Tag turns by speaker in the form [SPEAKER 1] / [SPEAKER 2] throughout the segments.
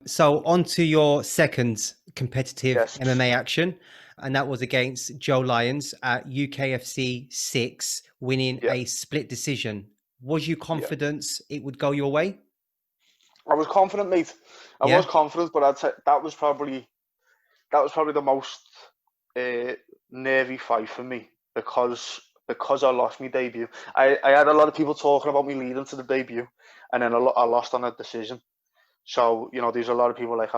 [SPEAKER 1] So on to your second competitive
[SPEAKER 2] Yes.
[SPEAKER 1] MMA action, and that was against Joe Lyons at UKFC 6, winning
[SPEAKER 2] Yeah.
[SPEAKER 1] a split decision. Was you
[SPEAKER 2] Yeah.
[SPEAKER 1] confident it would go your way?
[SPEAKER 2] I was confident, mate. I was
[SPEAKER 1] Yeah.
[SPEAKER 2] confident, but I'd say that was probably the most uh, nervy fight for me because I lost my debut. I had a lot of people talking about me leading to the debut, and then I lost on a decision. So there's a lot of people like,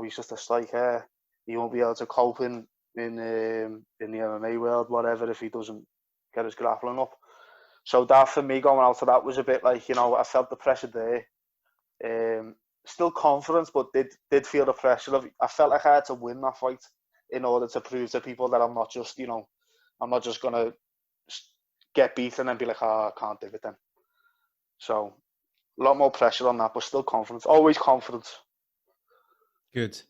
[SPEAKER 2] he's just a striker. He won't be able to cope in the MMA world, whatever, if he doesn't get his grappling up. So that for me going out to that was a bit like, I felt the pressure there. Still confidence, but did feel the pressure of. I felt like I had to win that fight in order to prove to people that I'm not just gonna get beaten and be like, I can't do it then. So a lot more pressure on that, but still confidence. Always confidence.
[SPEAKER 1] Good.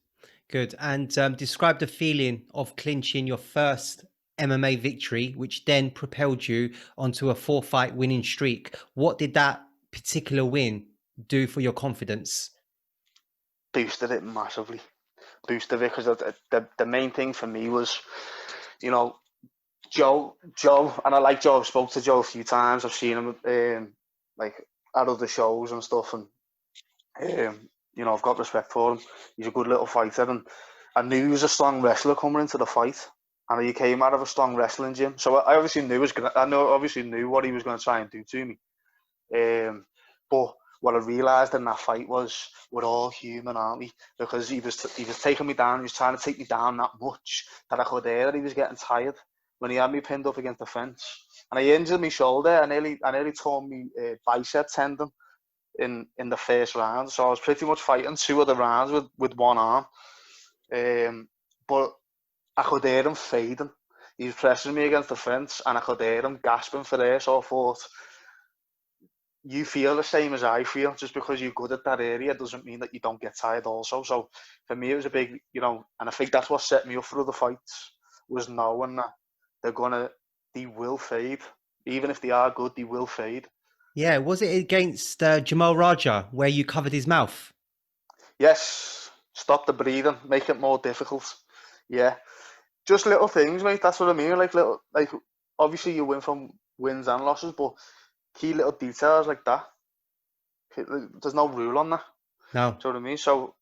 [SPEAKER 1] Good. And describe the feeling of clinching your first MMA victory, which then propelled you onto a 4-fight winning streak. What did that particular win do for your confidence?
[SPEAKER 2] Boosted it massively. Boosted it because the main thing for me was, you know, Joe, and I like Joe. I've spoke to Joe a few times. I've seen him like at other shows and stuff, and I've got respect for him. He's a good little fighter, and I knew he was a strong wrestler coming into the fight, and he came out of a strong wrestling gym. So I obviously knew what he was going to try and do to me. But what I realised in that fight was we're all human, aren't we? Because he was taking me down. He was trying to take me down that much that I could hear that he was getting tired when he had me pinned up against the fence. And I injured my shoulder. I nearly tore my bicep tendon in the first round. So I was pretty much fighting 2 of the rounds with one arm. But I could hear him fading. He was pressing me against the fence, and I could hear him gasping for air. So I thought, you feel the same as I feel. Just because you're good at that area doesn't mean that you don't get tired also. So for me, it was a big, and I think that's what set me up for other fights, was knowing that they will fade. Even if they are good, they will fade.
[SPEAKER 1] Yeah, was it against Jamal Raja where you covered his mouth?
[SPEAKER 2] Yes, stop the breathing, make it more difficult. Yeah, just little things, mate. That's what I mean. Like obviously you win from wins and losses, but key little details like that. There's no rule on that.
[SPEAKER 1] No.
[SPEAKER 2] Do you know what I mean? So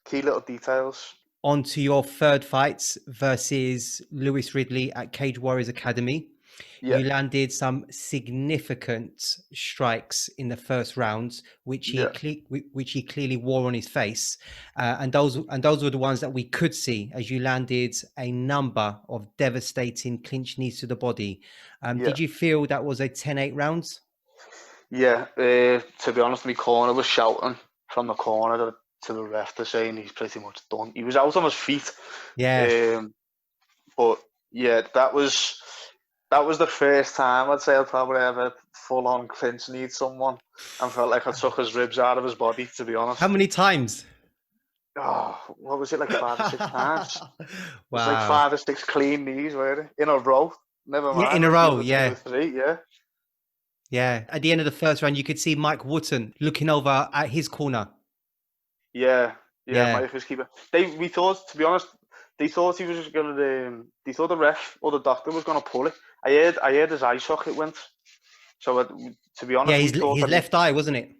[SPEAKER 2] key little details.
[SPEAKER 1] On to your third fight versus Lewis Ridley at Cage Warriors Academy.
[SPEAKER 2] Yeah,
[SPEAKER 1] You landed some significant strikes in the first rounds,
[SPEAKER 2] yeah,
[SPEAKER 1] which he clearly wore on his face, and those were the ones that we could see as you landed a number of devastating clinch knees to the body.
[SPEAKER 2] yeah,
[SPEAKER 1] Did you feel that was a 10-8 rounds?
[SPEAKER 2] yeah. To be honest, my corner was shouting from the corner to the ref to saying he's pretty much done. He was out on his feet.
[SPEAKER 1] Yeah.
[SPEAKER 2] Um, but yeah, that was the first time I'd say I'd probably ever full on clinch need someone and felt like I took his ribs out of his body, to be
[SPEAKER 1] How
[SPEAKER 2] honest.
[SPEAKER 1] many times?
[SPEAKER 2] Oh, what was it, like 5 or 6 times? It was like
[SPEAKER 1] Wow.
[SPEAKER 2] 5 or 6 clean knees, weren't it? In a row. Never
[SPEAKER 1] Yeah,
[SPEAKER 2] mind,
[SPEAKER 1] in a
[SPEAKER 2] like the
[SPEAKER 1] row.
[SPEAKER 2] other two or
[SPEAKER 1] Yeah.
[SPEAKER 2] three, yeah.
[SPEAKER 1] Yeah. At the end of the first round, you could see Mike Wotton looking over at his corner.
[SPEAKER 2] Yeah, yeah,
[SPEAKER 1] Yeah.
[SPEAKER 2] Mike was keeper. We thought, to be honest, they thought he was just gonna. They thought the ref or the doctor was gonna pull it. I heard his eye socket went. So to be
[SPEAKER 1] Yeah,
[SPEAKER 2] honest, we thought
[SPEAKER 1] his
[SPEAKER 2] that he,
[SPEAKER 1] left eye, wasn't it?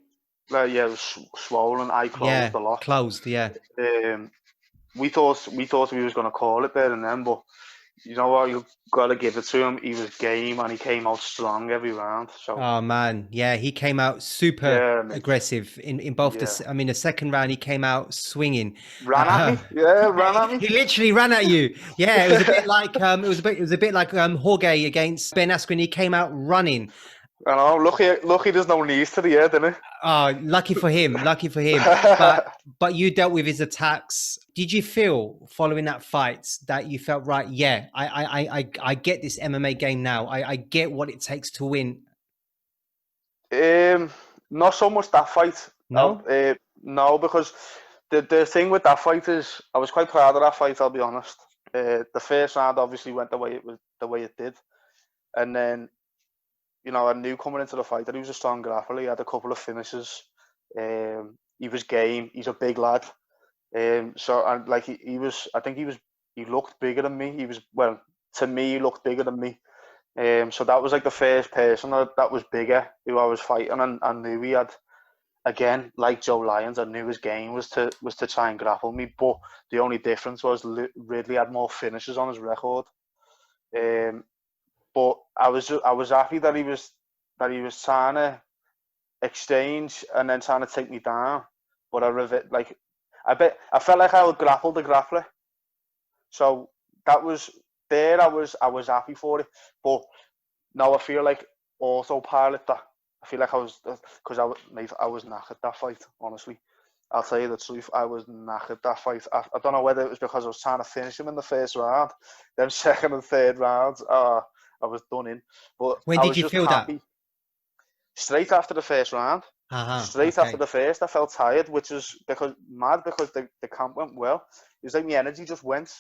[SPEAKER 2] yeah, it was swollen, eye closed
[SPEAKER 1] Yeah,
[SPEAKER 2] a lot.
[SPEAKER 1] closed. Yeah.
[SPEAKER 2] Um, we thought he was gonna call it there and then, but you know what, you gotta give it to him. He was game and he came out strong every round. So
[SPEAKER 1] Oh man, yeah, he came out super
[SPEAKER 2] yeah, mate.
[SPEAKER 1] aggressive in both
[SPEAKER 2] Yeah,
[SPEAKER 1] I mean, the second round he came out swinging.
[SPEAKER 2] ran at me. Yeah, ran at me.
[SPEAKER 1] He literally ran at you. Yeah, it was a bit like it was a bit like Jorge against Ben Askren. He came out running.
[SPEAKER 2] I know. Lucky. There's no knees to the head, isn't
[SPEAKER 1] Oh, lucky for him, lucky for him. But
[SPEAKER 2] it?
[SPEAKER 1] you dealt with his attacks. Did you feel following that fight that you felt right? Yeah, I get this MMA game now. I get what it takes to win.
[SPEAKER 2] Um, Not so much that fight.
[SPEAKER 1] No.
[SPEAKER 2] No, because the thing with that fight is I was quite proud of that fight. I'll be honest. The first round obviously went the way it did, and then I knew coming into the fight that he was a strong grappler. He had a couple of finishes. he was game. He's a big lad. So and like he was, I think he looked bigger than me. He was, well, to me, he looked bigger than me. So that was like the first person that was bigger who I was fighting, and I knew he had, again, like Joe Lyons, I knew his game was to try and grapple me. But the only difference was Ridley had more finishes on his record. But I was happy that he was trying to exchange and then trying to take me down. But I felt like I would grapple the grappler. So that was there. I was happy for it. But now I feel like autopilot that. I feel like I was, because I was knackered that fight, honestly. I'll tell you the truth, I was knackered that fight. I don't know whether it was because I was trying to finish him in the first round, then second and third rounds, I was done in. But
[SPEAKER 1] When
[SPEAKER 2] I
[SPEAKER 1] did
[SPEAKER 2] was
[SPEAKER 1] you
[SPEAKER 2] just
[SPEAKER 1] feel that?
[SPEAKER 2] happy. Straight after the first round. Straight after the first, I felt tired, which is because the camp went well. It was like my energy just went.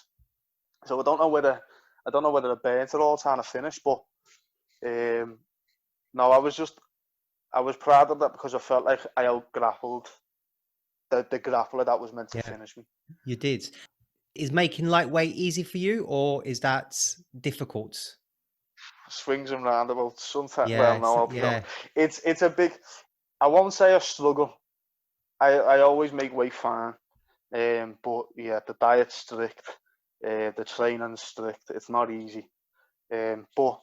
[SPEAKER 2] So I don't know whether I burnt it all trying to finish, but no, I was proud of that because I felt like I out-grappled the grappler that was meant to finish me.
[SPEAKER 1] You did. Is making lightweight easy for you, or is that difficult?
[SPEAKER 2] Swings and roundabouts. Sometimes, well,
[SPEAKER 1] Yeah,
[SPEAKER 2] no, I'll be
[SPEAKER 1] yeah,
[SPEAKER 2] honest. It's a big. I won't say a struggle. I always make weight fine. But yeah, the diet's strict. The training's strict. It's not easy. But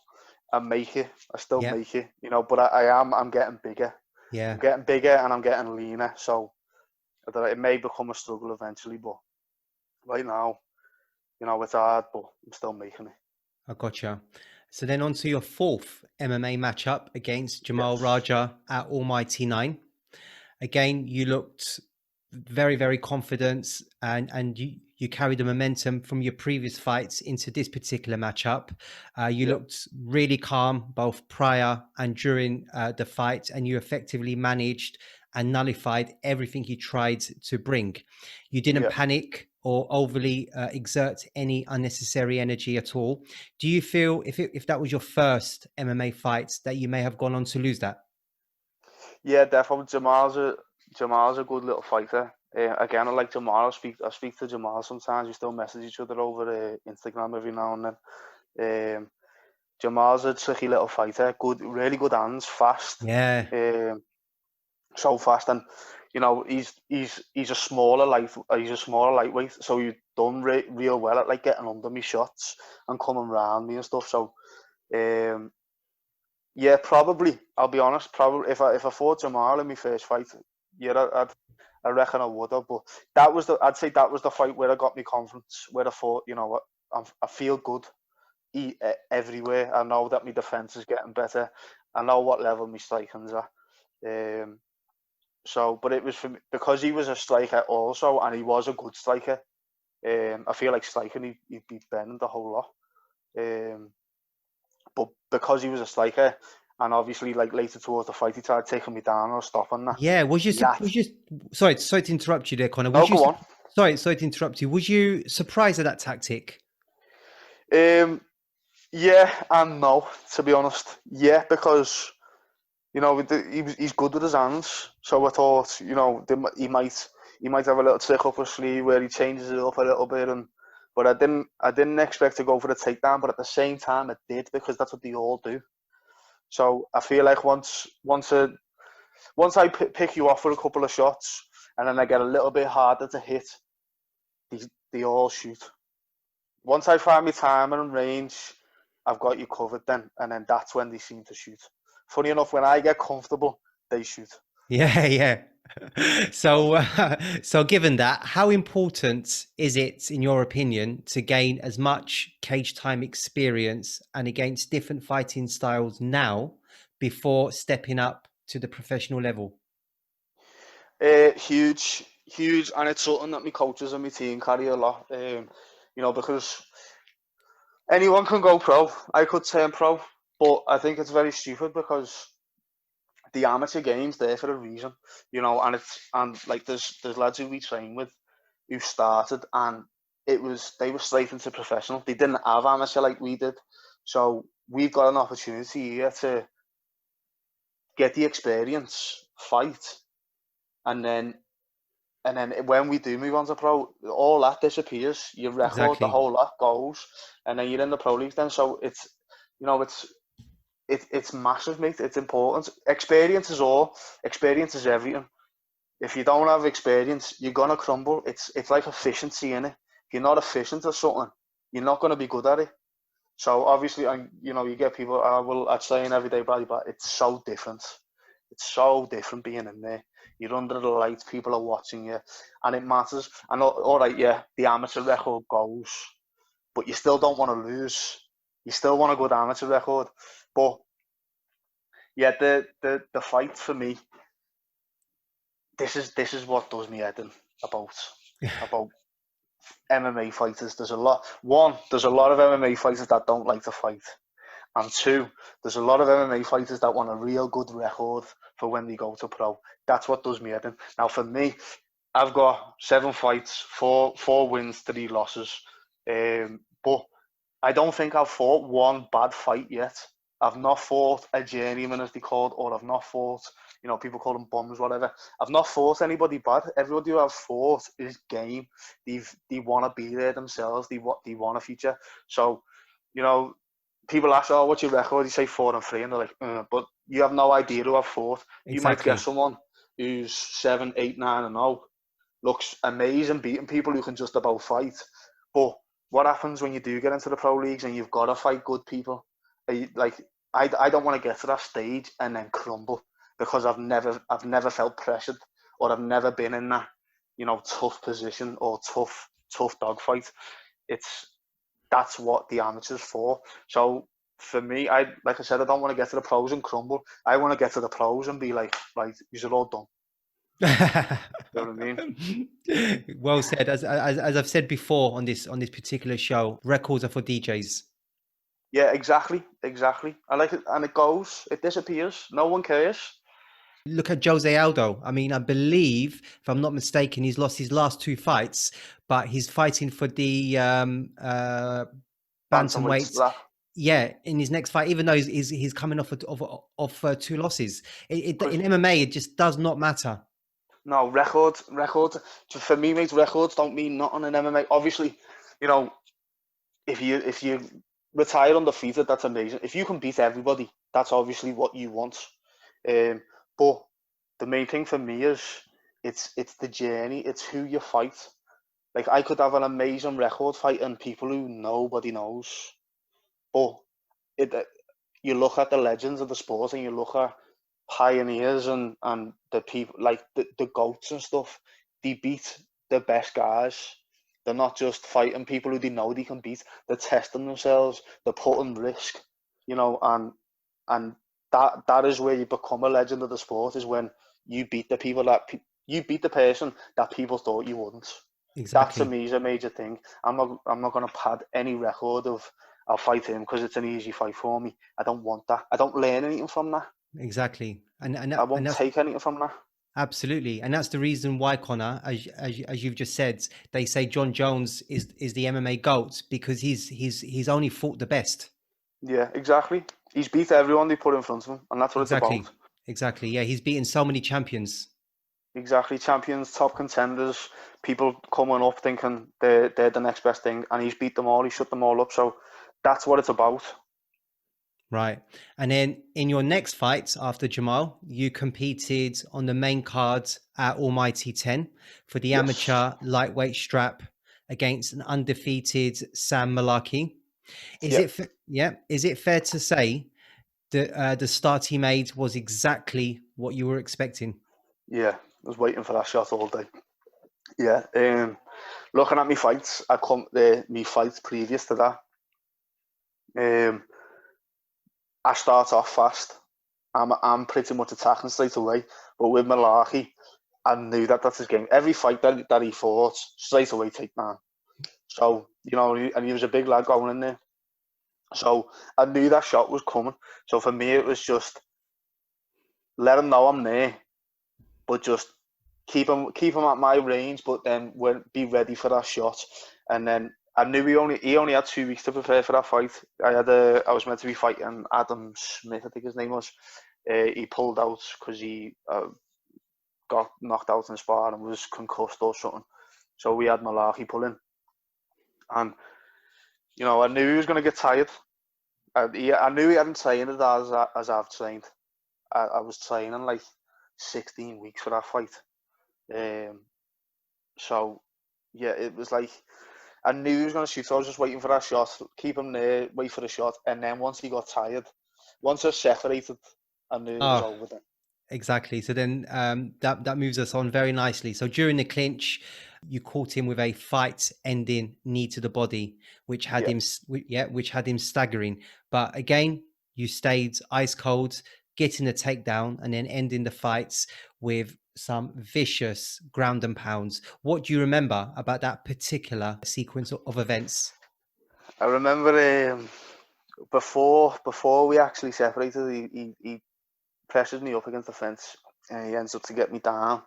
[SPEAKER 2] I make it. I still
[SPEAKER 1] yeah,
[SPEAKER 2] make it. But I'm getting bigger.
[SPEAKER 1] yeah.
[SPEAKER 2] I'm getting bigger and I'm getting leaner. So it may become a struggle eventually, but right now, it's hard, but I'm still making it.
[SPEAKER 1] I gotcha. So then on to your fourth MMA matchup against Jamal
[SPEAKER 2] Yes.
[SPEAKER 1] Raja at Almighty 9. Again, you looked very, very confident, and you carried the momentum from your previous fights into this particular matchup. You
[SPEAKER 2] Yeah.
[SPEAKER 1] looked really calm both prior and during the fight, and you effectively managed and nullified everything he tried to bring. You didn't
[SPEAKER 2] Yeah.
[SPEAKER 1] panic or overly exert any unnecessary energy at all. Do you feel if that was your first MMA fight that you may have gone on to lose that?
[SPEAKER 2] Yeah, definitely. Jamal's a good little fighter. Again, I like Jamal. I speak to Jamal sometimes. We still message each other over Instagram every now and then. Jamal's a tricky little fighter. Good, really good hands, fast.
[SPEAKER 1] Yeah.
[SPEAKER 2] So fast, and he's a smaller lightweight. So you've done real well at like getting under me shots and coming around me and stuff. So yeah, probably. I'll be honest. Probably if I fought Jamal in my first fight, yeah, I reckon I would have. But I'd say that was the fight where I got me confidence. Where I thought, what, I feel good everywhere. I know that my defense is getting better. I know what level my striking's at. But it was for me, because he was a striker also, and he was a good striker. I feel like striking, he'd be bending the whole lot. But because he was a striker, and obviously like later towards the fight, he tried taking me down or stopping that.
[SPEAKER 1] Yeah,
[SPEAKER 2] Yeah.
[SPEAKER 1] sorry to interrupt you there, Connor.
[SPEAKER 2] No, go on.
[SPEAKER 1] Sorry to interrupt you. Was you surprised at that tactic?
[SPEAKER 2] Yeah and no, to be honest. Yeah, because he's good with his hands, so I thought he might have a little trick up his sleeve where he changes it up a little bit, but I didn't expect to go for the takedown, but at the same time I did, because that's what they all do. So I feel like once I pick you off for a couple of shots, and then I get a little bit harder to hit, they all shoot. Once I find my timing and range, I've got you covered then, and then that's when they seem to shoot. Funny enough, when I get comfortable, they shoot.
[SPEAKER 1] Yeah, yeah. So given that, how important is it, in your opinion, to gain as much cage time experience and against different fighting styles now before stepping up to the professional level?
[SPEAKER 2] Huge, huge, and it's something that my coaches and my team carry a lot. Because anyone can go pro. I could turn pro, but I think it's very stupid, because the amateur game's there for a reason, and like there's lads who we train with who started, and they were straight into professional. They didn't have amateur like we did, so we've got an opportunity here to get the experience, fight, and then And then when we do move on to pro, all that disappears. Your record, the
[SPEAKER 1] Exactly.
[SPEAKER 2] whole lot goes, and then you're in the pro leagues. Then, so it's, you know, it's massive, mate. It's important. Experience is all. Experience is everything. If you don't have experience, you're gonna crumble. It's like efficiency in it. If you're not efficient at something, you're not gonna be good at it. So obviously, you know, you get people. I'd say in everyday body, but it's so different. It's so different being in there. You're under the lights, people are watching you, and it matters. And all right, yeah, the amateur record goes, but you still don't want to lose. You still want a good amateur record. But yeah, the fight for me, this is what does me head in about MMA fighters. There's a lot. One, there's a lot of MMA fighters that don't like to fight. And two, there's a lot of MMA fighters that want a real good record for when they go to pro. That's what does me head in. Now, for me, I've got 7 fights, four wins, 3 losses. But I don't think I've fought one bad fight yet. I've not fought a journeyman, as they called, or I've not fought, you know, people call them bums, whatever. I've not fought anybody bad. Everybody who I've fought is game. They want to be there themselves. They want a future. So, you know, people ask, oh, what's your record? You say 4-3, and they're like, but you have no idea who I've fought. You might get
[SPEAKER 1] Exactly.
[SPEAKER 2] someone who's 7, 8, 9-0, looks amazing, beating people who can just about fight. But what happens when you do get into the pro leagues and you've got to fight good people? Like, I don't want to get to that stage and then crumble because I've never felt pressured, or I've never been in that, you know, tough position or tough dogfight. That's what the amateur's for. So for me, like I said, I don't want to get to the pros and crumble. I want to get to the pros and be like, right, these are all done. You know what I mean?
[SPEAKER 1] Well said. As I've said before on this particular show, records are for DJs.
[SPEAKER 2] Yeah, exactly. I like it, and it disappears. No one cares.
[SPEAKER 1] Look at Jose Aldo. I mean, I believe, if I'm not mistaken, he's lost his last 2 fights, but he's fighting for the
[SPEAKER 2] Bantamweight
[SPEAKER 1] bantamweight.
[SPEAKER 2] strap.
[SPEAKER 1] Yeah, in his next fight, even though he's coming off 2 losses,
[SPEAKER 2] Cause
[SPEAKER 1] in MMA it just does not matter.
[SPEAKER 2] no records. For me, mate, records don't mean nothing in MMA. Obviously, you know, if you retire undefeated, that's amazing. If you can beat everybody, that's obviously what you want. But the main thing for me is it's the journey. It's who you fight. Like, I could have an amazing record fighting people who nobody knows, but it you look at the legends of the sport and you look at pioneers and the people like the goats and stuff. They beat the best guys. They're not just fighting people who they know they can beat. They're testing themselves. They're putting risk, you know, and that is where you become a legend of the sport, is when you beat the people you beat the person that people thought you wouldn't. That to
[SPEAKER 1] Exactly.
[SPEAKER 2] me is a major thing. I'm not going to pad any record of I'll fight him because it's an easy fight for me. I don't want that. I don't learn anything from that.
[SPEAKER 1] Exactly.
[SPEAKER 2] I
[SPEAKER 1] And
[SPEAKER 2] won't
[SPEAKER 1] that's
[SPEAKER 2] take anything from that.
[SPEAKER 1] absolutely. And that's the reason why, Connor, as you've just said, they say John Jones is the MMA GOAT because he's only fought the best.
[SPEAKER 2] Yeah, exactly. He's beat everyone they put in front of him, and that's what it's
[SPEAKER 1] Exactly.
[SPEAKER 2] about.
[SPEAKER 1] Exactly. Yeah, he's beaten so many champions.
[SPEAKER 2] Exactly. Champions, top contenders, people coming up thinking they're the next best thing, and he's beat them all. He shut them all up. So that's what it's about.
[SPEAKER 1] Right. And then in your next fight after Jamal, you competed on the main card at Almighty 10 for the
[SPEAKER 2] Yes.
[SPEAKER 1] amateur lightweight strap against an undefeated Sam Malarkey.
[SPEAKER 2] Yeah.
[SPEAKER 1] Is it fair to say that the start he made was exactly what you were expecting?
[SPEAKER 2] Yeah. I was waiting for that shot all day. Yeah. Looking at me fights, me fights previous to that. I start off fast. I'm pretty much attacking straight away. But with Malarkey, I knew that's his game. Every fight that he fought, straight away takedown. So, you know, and he was a big lad going in there. So I knew that shot was coming. So for me, it was just let him know I'm there, but just keep him at my range, but then be ready for that shot. And then I knew he only had 2 weeks to prepare for that fight. I was meant to be fighting Adam Smith, I think his name was. He pulled out because he got knocked out in spar and was concussed or something. So we had malarkey pulling, and you know, I knew he was going to get tired. I knew he hadn't trained as I've trained. I was training like 16 weeks for that fight. So yeah, it was like I knew he was going to shoot. So I was just waiting for that shot, keep him there, wait for the shot, and then once he got tired, once I separated, I knew it was
[SPEAKER 1] Oh,
[SPEAKER 2] over then.
[SPEAKER 1] exactly. So then that moves us on very nicely. So during the clinch, you caught him with a fight-ending knee to the body, which had
[SPEAKER 2] Yeah,
[SPEAKER 1] him, which had him staggering. But again, you stayed ice cold, getting the takedown, and then ending the fights with some vicious ground and pounds. What do you remember about that particular sequence of events?
[SPEAKER 2] I remember before we actually separated, he pressured me up against the fence, and he ends up to get me down.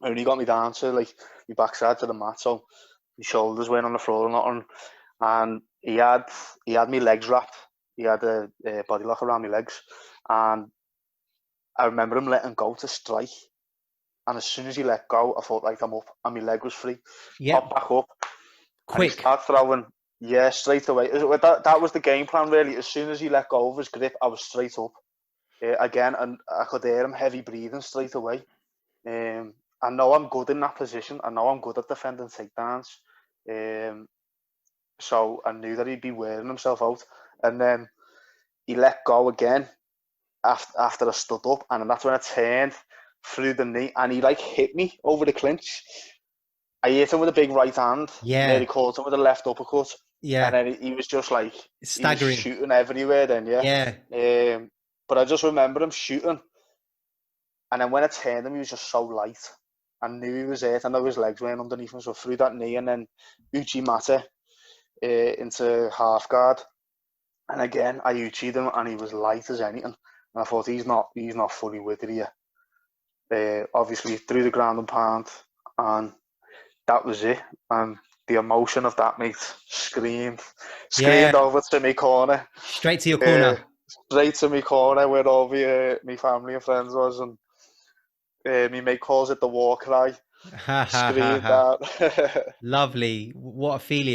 [SPEAKER 2] And he got me down to like my backside to the mat, so my shoulders weren't on the floor or nothing. And he had me legs wrapped. He had a body lock around my legs, and I remember him letting go to strike. And as soon as he let go, I thought, like, I'm up, and my leg was free.
[SPEAKER 1] Yep,
[SPEAKER 2] Popped back up, and he
[SPEAKER 1] quick.
[SPEAKER 2] started throwing. Yeah, straight away. That was the game plan, really. As soon as he let go of his grip, I was straight up again, and I could hear him heavy breathing straight away. I know I'm good in that position. I know I'm good at defending takedowns. So I knew that he'd be wearing himself out. And then he let go again after I stood up. And that's when I turned through the knee, and he like hit me over the clinch. I hit him with a big right hand. Nearly
[SPEAKER 1] Yeah,
[SPEAKER 2] caught him with a left uppercut. And
[SPEAKER 1] yeah,
[SPEAKER 2] then he was just like, he was
[SPEAKER 1] staggering.
[SPEAKER 2] shooting everywhere then, yeah.
[SPEAKER 1] Yeah,
[SPEAKER 2] But I just remember him shooting. And then when I turned him, he was just so light. I knew he was hurt. I know his legs weren't underneath him. So through that knee, and then Uchi Mata into half guard. And again, I Uchi'd him, and he was light as anything. And I thought, he's not fully with it here. Obviously, through the ground and pound. And that was it. And the emotion of that, mate, screamed
[SPEAKER 1] yeah,
[SPEAKER 2] over to me corner.
[SPEAKER 1] straight to your
[SPEAKER 2] Uh,
[SPEAKER 1] corner.
[SPEAKER 2] Straight to me corner where all my family and friends was. And my mate calls it the war cry.
[SPEAKER 1] Ha ha ha
[SPEAKER 2] Screamed
[SPEAKER 1] ha.
[SPEAKER 2] out.
[SPEAKER 1] Lovely. What a feeling.